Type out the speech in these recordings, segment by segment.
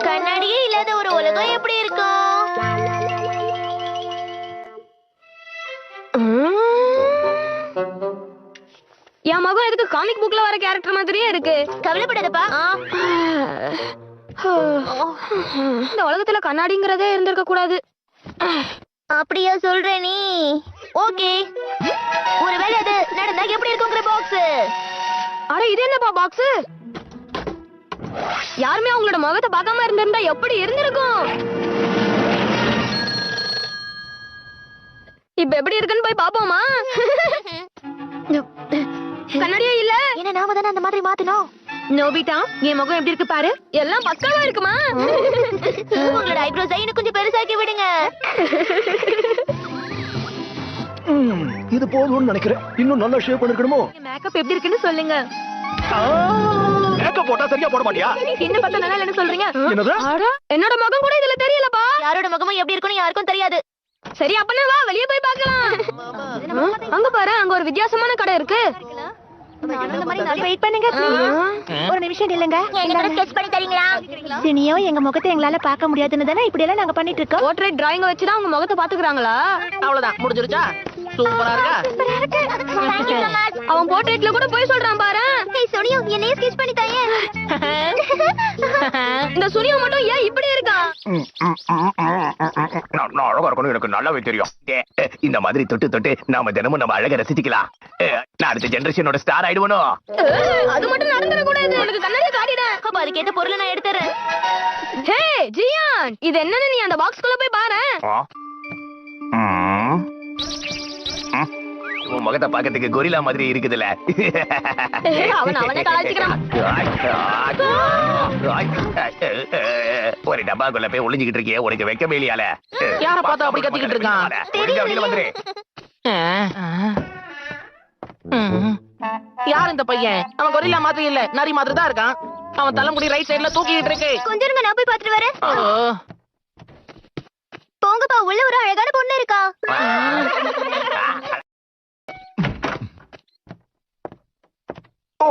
கண்ணாடியே இல்லாத ஒரு உலகம் எப்படி இருக்கும்? என் மகன் எதுக்கு காமிக் புக்ல வர கேரக்டர் மாதிரியே இருக்கு. கவலைப்படாதப்பா. இந்த உலகத்துல கண்ணாடிங்கிறதே இருந்திருக்க கூடாது. அப்படியா சொல்ற நீ? ஓகே, ஒருவேளை அது நடந்தா எப்படி இருக்குங்கிற பாக்ஸ். அட இது என்னப்பா பாக்ஸ்? யாருமே அவங்களோட முகத்தை பார்க்காம இருந்திருந்தா எப்படி இருந்திருக்கும்? இப்ப எப்படி இருக்குன்னு போய் பாப்போமா? கண்ணாடியே இல்ல. என்ன நாம தானே அந்த மாதிரி மாத்தணும். நோபிட்டா, என் முகம் எப்படி இருக்கு பாரு. எல்லாம் பக்காவா இருக்குமா? உங்களோட ஐப்ரோஸ் இன்னும் கொஞ்சம் பெருசாக்கி விடுங்க. இது போதும்னு நினைக்கிறேன். இன்னும் நல்லா ஷேப் பண்ணிருக்கணுமோ? மேக்கப் எப்படி இருக்குன்னு சொல்லுங்க. மேக்கப் போட்டா சரியா போட மாட்டியா? என்ன பார்த்தா நல்லா இல்லன்னு சொல்றீங்க? என்னது? அட, என்னோட முகம் கூட இதுல தெரியலப்பா. யாரோட முகமும் எப்படி இருக்குன்னு யாருக்கும் தெரியாது. சரி, அப்பனா வா வெளிய போய் பார்க்கலாம். அங்க பாரு, அங்க ஒரு வித்தியாசமான கடை இருக்கு. வெயிட் பண்ணுங்க ஒரு நிமிஷம் இல்லங்க. என்ன ஸ்கெட்ச் பண்ணி தரீங்களா? தினியோ எங்க முகத்தை எங்களால பார்க்க முடியாதுன்னு தானே இப்படி எல்லாம் நாங்க பண்ணிட்டு இருக்கோம். போர்ட்ரேட் டிராயிங் வச்சு தான் உங்க முகத்தை பாத்துக்கறாங்களா? அவ்வளவுதான், முடிஞ்சிருச்சா? சூப்பரா இருக்கா? அவன் போர்ட்ரேட்ல கூட போய் சொல்றான் பாரு. ஏய் சோனியா, என்னைய ஸ்கெட்ச் பண்ணி தாயே. இந்த சூனியா மட்டும் ஏன் இப்படி இருக்கா? நான் அழகா இருக்கணும், எனக்கு நல்லாவே தெரியும். இந்த மாதிரி தொட்டு தொட்டு நாம தினமும் நம்ம அழக ரசிச்சுக்கலாம். நான் அடுத்த ஜெனரேஷனோட ஸ்டார் ஆயிடுவனோ. அது மட்டும் நடந்துட கூடாது. எனக்கு கண்ணாடி காட்டிடு. அப்ப அதுக்கேத்த பொருளை நான் எடுத்துறேன். ஹே ஜியான், இது என்னன்னு நீ அந்த பாக்ஸ்க்குள்ள போய் பாரு. உன் முகத்தை பாக்கிறதுக்கு கொரில்லா மாதிரி இருக்குதுல்ல. அவனே கலாய்ச்சிக்கிறான். ஒரு டப்பாக்குள்ள போய் ஒளிஞ்சுக்கிட்டு இருக்கியே, உனக்கு வெக்கமே இல்லையால? யார பார்த்தா அப்படி கத்திக்கிட்டு இருக்கான்? வந்துரு. யார் இந்த பையன்? அவன் கொரில்லா மாதிரி இல்ல, நரி மாதிரி தான் இருக்கான். அவன் தலைமுடி ரைட் சைடுல தூக்கிட்டு இருக்கு. கொஞ்சம் இருங்க, நான் போய் பாத்துட்டு வரேன். போங்கப்பா, உள்ள ஒரு அழகான பொண்ணு இருக்கா. ஓ,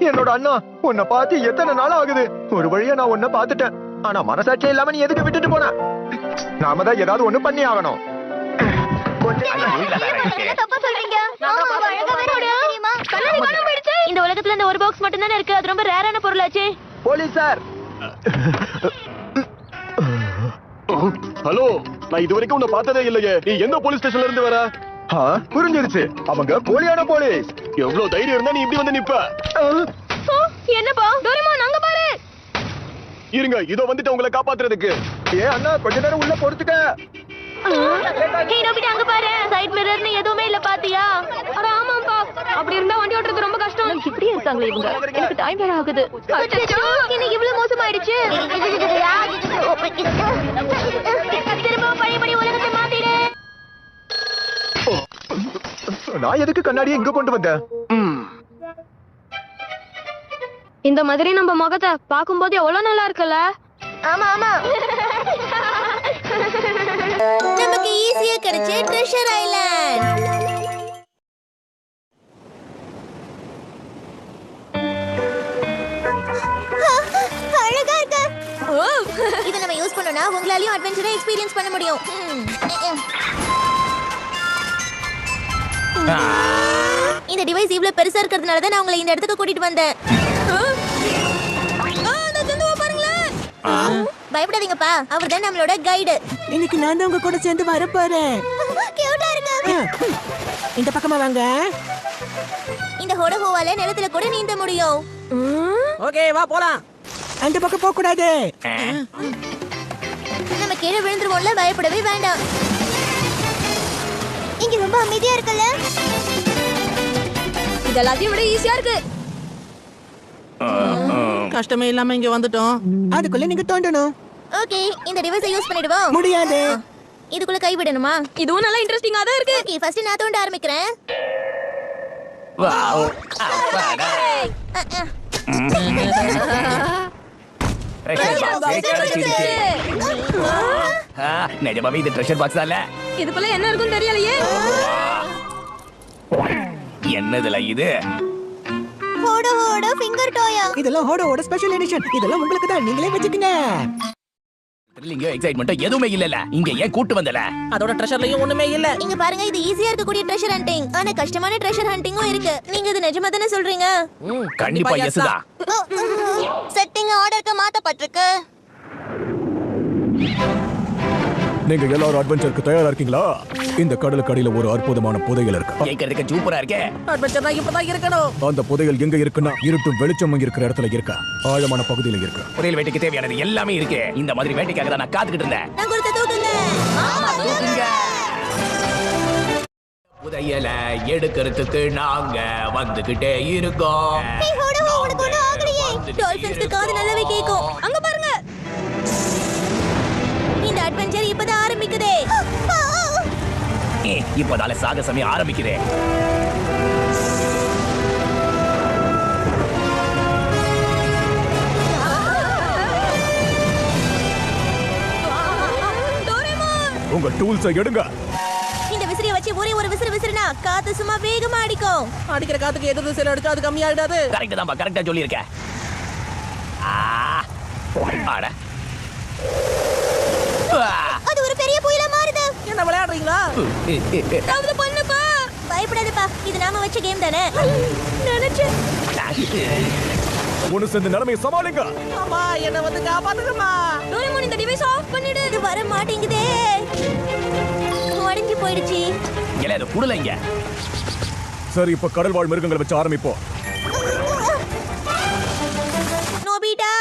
என்னோட அண்ணா, உன்னை பார்த்து எத்தனை நாள் ஆகுது? ஒரு வழியா நான் உன்னை பார்த்துட்டேன். ஆனா மனசாட்சியே இல்லாம நீ எதுக்கு விட்டுட்டு போன? நாம தான் ஏதாவது ஒண்ணு பண்ணி ஆகணும். தப்பா சொல்றீங்க. இந்த உலகத்துல இந்த ஒரு பாக்ஸ் மட்டும் தானே இருக்கு. அது ரொம்ப ரேரான பொருளாச்சே. Police sir. ஹலோ, நான் இது வரைக்கும் உன்னை பார்த்ததே இல்லையே. நீ எந்த போலீஸ் ஸ்டேஷன்ல இருந்து வர? புரிஞ்சிருச்சு, அவங்க போலியான போலீஸ். எவ்வளவு தைரியம் இருந்தா நீ இப்படி வந்து நிப்ப? என்னப்பா டோரிமான், அங்க பாரு. இருங்க, இதோ வந்துட்டு உங்களை காப்பாத்துறதுக்கு. அண்ணா, கொஞ்ச நேரம் உள்ள பொறுத்துக்க. ஹே நோபிட்டா, அங்க பாரு. சைடு மிரர்னு எதுவுமே இல்ல, பாத்தியா? அட ஆமாப்பா, அப்படி இருந்தா வண்டி ஓட்டுறது ரொம்ப கஷ்டம். இப்படி இருக்காங்களே இவங்க. எனக்கு டைம் வேற ஆகுது. என்ன இவ்வளவு மோசமாயிடுச்சு? திரும்ப பழையபடி உலகத்தை மாத்திடு. நான் எதுக்கு கண்ணாடியை இங்க கொண்டு வந்தேன்? இந்த மாதிரி நம்ம முகத்தை பாக்கும்போது எவ்வளவு நல்லா இருக்குல்ல? ஆமா ஆமா, நமக்கு ஈஸியா கிடைச்ச ட்ரெஷர் ஐலாண்ட். அழகா இருக்கு. இத நம்ம யூஸ் பண்ணோம்னா உங்களாலயும் அட்வென்ச்சரை எக்ஸ்பீரியன்ஸ் பண்ண முடியும். இந்த டிவைஸ் இவ்வளவு பெருசா இருக்கிறதுனால தான் நான் உங்களை இந்த இடத்துக்கு கூட்டிட்டு வந்தேன். பயப்படாதீங்கப்பா, அவர் தான் நம்மளோட கைடு. இன்னைக்கு நான் தான் உங்க கூட சேர்ந்து வர போறேன். கியூட்டா இருக்கு. இந்த பக்கமா வாங்க. இந்த ஹோடஹோவால நிலத்துல கூட நீந்த முடியும். ஓகே, வா போலாம். அந்த பக்கம் போக கூடாது. நம்ம கீழே விழுந்துருவோம்ல, பயப்படவே வேண்டாம். இங்க ரொம்ப அமைதியா இருக்குல்ல? இது எல்லாத்தையும் விட ஈஸியா இருக்கு. கஷ்டமே இல்லாம இங்க வந்துட்டோம். அதுக்குள்ள நீங்க தோண்டணும். ஓகே, இந்த டிவைஸை யூஸ் பண்ணிடுவோம். முடியாது. இதுக்குள்ள கை விடணுமா? இதுவும் நல்லா இன்ட்ரெஸ்டிங்கா தான் இருக்கு. ஓகே, ஃபர்ஸ்ட் நான் தோண்ட ஆரம்பிக்கிறேன். நிஜமாவே இது ட்ரெஷர் பாக்ஸ் அல்ல. இதுக்குள்ள என்ன இருக்குன்னு தெரியலையே. என்னதுல இது? ஹோட ஹோட ஃபிங்கர் டாயா. இதெல்லாம் ஹோடோட ஸ்பெஷல் எடிஷன். இதெல்லாம் உங்களுக்கு தான், நீங்களே வச்சுக்கங்க. த்ரில்லிங்கோ எக்ஸைட்மென்ட்டோ எதுவுமே இல்லல. இங்க ஏன் கூட்டு வந்தல? அதோட ட்ரெஷர்லயும் ஒண்ணுமே இல்ல. இங்க பாருங்க, இது ஈஸியா இருக்கக்கூடிய ட்ரெஷர் ஹண்டிங். ஆனா கஷ்டமான ட்ரெஷர் ஹண்டிங்கும் இருக்கு. நீங்க இது நிஜமா தானே சொல்றீங்க? கண்டிப்பா எஸ் தான். செட்டிங் ஆர்டருக்கு மாத்தப்பட்டிருக்கு. நீங்க எல்லாரும் அட்வென்ச்சருக்கு தயாரா இருக்கீங்களா? இந்த கடலுக்கு அடியில ஒரு அற்புதமான புதையல் இருக்கு. கேக்குறதுக்கு சூப்பரா இருக்கே. அட்வென்ச்சர்னா இப்பதான் இருக்கணும். அந்த புதையல் எங்க இருக்குன்னா இருட்டும் வெளிச்சமும் இருக்கிற இடத்துல இருக்கா. ஆழமான பகுதியில இருக்கு. புதையல் வேட்டைக்கு தேவையானது எல்லாமே இருக்கு. இந்த மாதிரி வேட்டைக்காக தான் நான் காத்துக்கிட்டு இருந்தேன். நான் கொடுத்த தூக்குங்க. தூக்குங்க. புதையல எடுக்கிறதுக்கு நாங்க வந்துகிட்டே இருக்கோம். ஏய் ஹோட ஹோட கொண்டு ஆகலையே. டால்பின்ஸ்க்கு காது நல்லாவே கேக்கும். அங்க பாருங்க. இந்த அட்வென்ச்சர் இப்பதான் ஆரம்பிக்குதே. இப்பதால சாகசமே ஆரம்பிக்குதே. உங்க டூல்ஸை எடுங்க. இந்த விசிறிய வச்சு ஒரே ஒரு விசிறு விசிறுனா காத்து சும்மா வேகமா அடிக்கும். அடிக்கிற காத்துக்கு எதிர்த்து சில அடிச்சா அது கம்மியாயிடாது. கரெக்ட் தான்ப்பா, கரெக்டா சொல்லியிருக்க. ஆட. அது ஒரு பெரிய புயலா மாறுது. என்ன விளையாடுறீங்களா? ஏதாவது பண்ணுப்பா. பயப்படாதப்பா, இது நாம வச்ச கேம் தானே. நினைச்சேன். ஒன்னு சேர்ந்து நிலைமையை சமாளிங்க. அம்மா என்ன வந்து காப்பாத்துங்கம்மா. டோரேமோன் இந்த டிவைஸ் ஆஃப் பண்ணிடு. இது வர மாட்டேங்குதே. உடைஞ்சு போயிடுச்சு. இல்ல அது புடலைங்க. சரி, இப்ப கடல் வாழ் மிருகங்களை வச்சு ஆரம்பிப்போம். நோபிட்டா,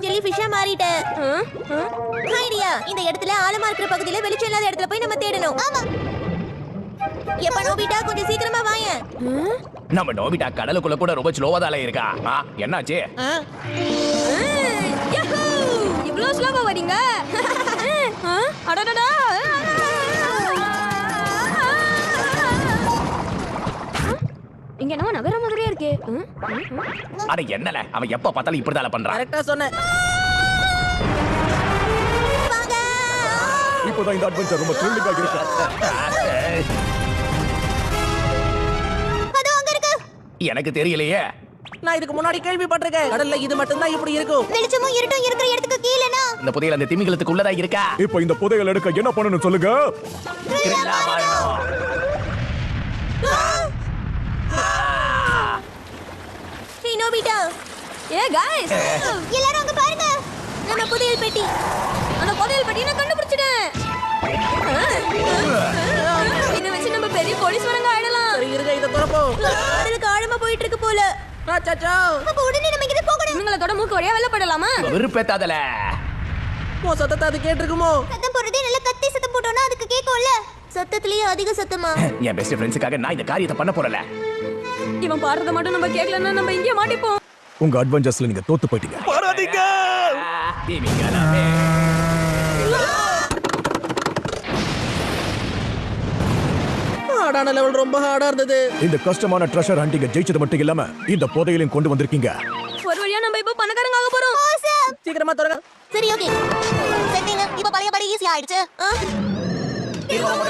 ஜெலிஃபிஷா மாறிட்ட. ஐடியா, இந்த இடத்துல ஆழமா இருக்கிற பகுதியில வெளிச்சம் இல்லாத இடத்துல போய் நம்ம தேடணும். ஆமா. எப்ப நோபிட்டா கொஞ்சம் சீக்கிரமா வாயேன். நம்ம நோபிட்டா கடலுக்குள்ள கூட ரொம்ப ஸ்லோவா தான் இருக்கா. என்னாச்சு? இவ்ளோ ஸ்லோவா வரீங்க? அடடடா. இங்க என்னமோ நகர மாதிரியே இருக்கு. அட என்னல, அவன் எப்ப பார்த்தாலும் இப்படிதான் பண்றான். கரெக்டா சொன்னேன். வாங்க. இப்போதான் இந்த அட்வென்ச்சர் ரொம்ப த்ரில்லிங்கா இருக்கு. அது அங்க இருக்கு. எனக்கு தெரியலையே. நான் இதுக்கு முன்னாடி கேள்விப்பட்டிருக்கேன். கடல்ல இது மட்டும் தான் இப்படி இருக்கும். வெளிச்சமும் இருட்டும் இருக்கிற இடத்துக்கு கீழனா. இந்த புதையல் அந்த திமிங்கலத்துக்கு உள்ளதா இருக்கா? இப்போ இந்த புதையல் எடுக்க என்ன பண்ணணும் சொல்லுங்க. கிரில்லா வாழணும். ஹே நோபிட்டா. ஏ गाइस, எல்லாரும் அங்க பாருங்க. நம்ம புதையல் பெட்டி. அந்த புதையல் பட்டி நான் கண்டுபிடிச்சிட்டேன். இத வச்சு நம்ம பெரிய போலீஸ் வரங்க ஆயிடலாம். சரி இருங்க, இத திறப்போம். கடலுக்கு ஆழமா போயிட்டு இருக்கு போல. அச்சச்சோ. அப்ப உடனே நம்ம இங்க போகணும். இவங்களோட மூக்கு வழியா வெளில படலாமா? விருப்பத்தாதல. உன் சத்தத்தை அது கேட்டிருக்குமோ? சத்தம் போடுறதே நல்ல கத்தி சத்தம் போட்டோம்னா அதுக்கு கேட்கும்ல. சத்தத்திலேயே அதிக சத்தமா? என் பெஸ்ட் ஃப்ரெண்ட்ஸுக்காக நான் இந்த காரியத்தை பண்ண போறல. இவன் பாடுறத மட்டும் நம்ம கேட்கலன்னா நம்ம இங்கே மாட்டிப்போம். உங்க அட்வென்ச்சர்ஸ்ல நீங்க தோத்து போயிட்டீங்க. போராதீங்க. திமிங்கலமே. ஹார்டான லெவல் ரொம்ப ஹார்டா இருந்தது. இந்த கஷ்டமான ட்ரெஷர் ஹண்டிங்க ஜெயிச்சது மட்டும் இல்லாம இந்த புதையலையும் கொண்டு வந்திருக்கீங்க. ஒரு வழியா நம்ம இப்ப பணக்காரங்க ஆக போறோம். சீக்கிரமா தொடங்க. சரி ஓகே. செட்டிங் இப்ப பழைய படி ஈஸி ஆயிடுச்சு. இது உங்க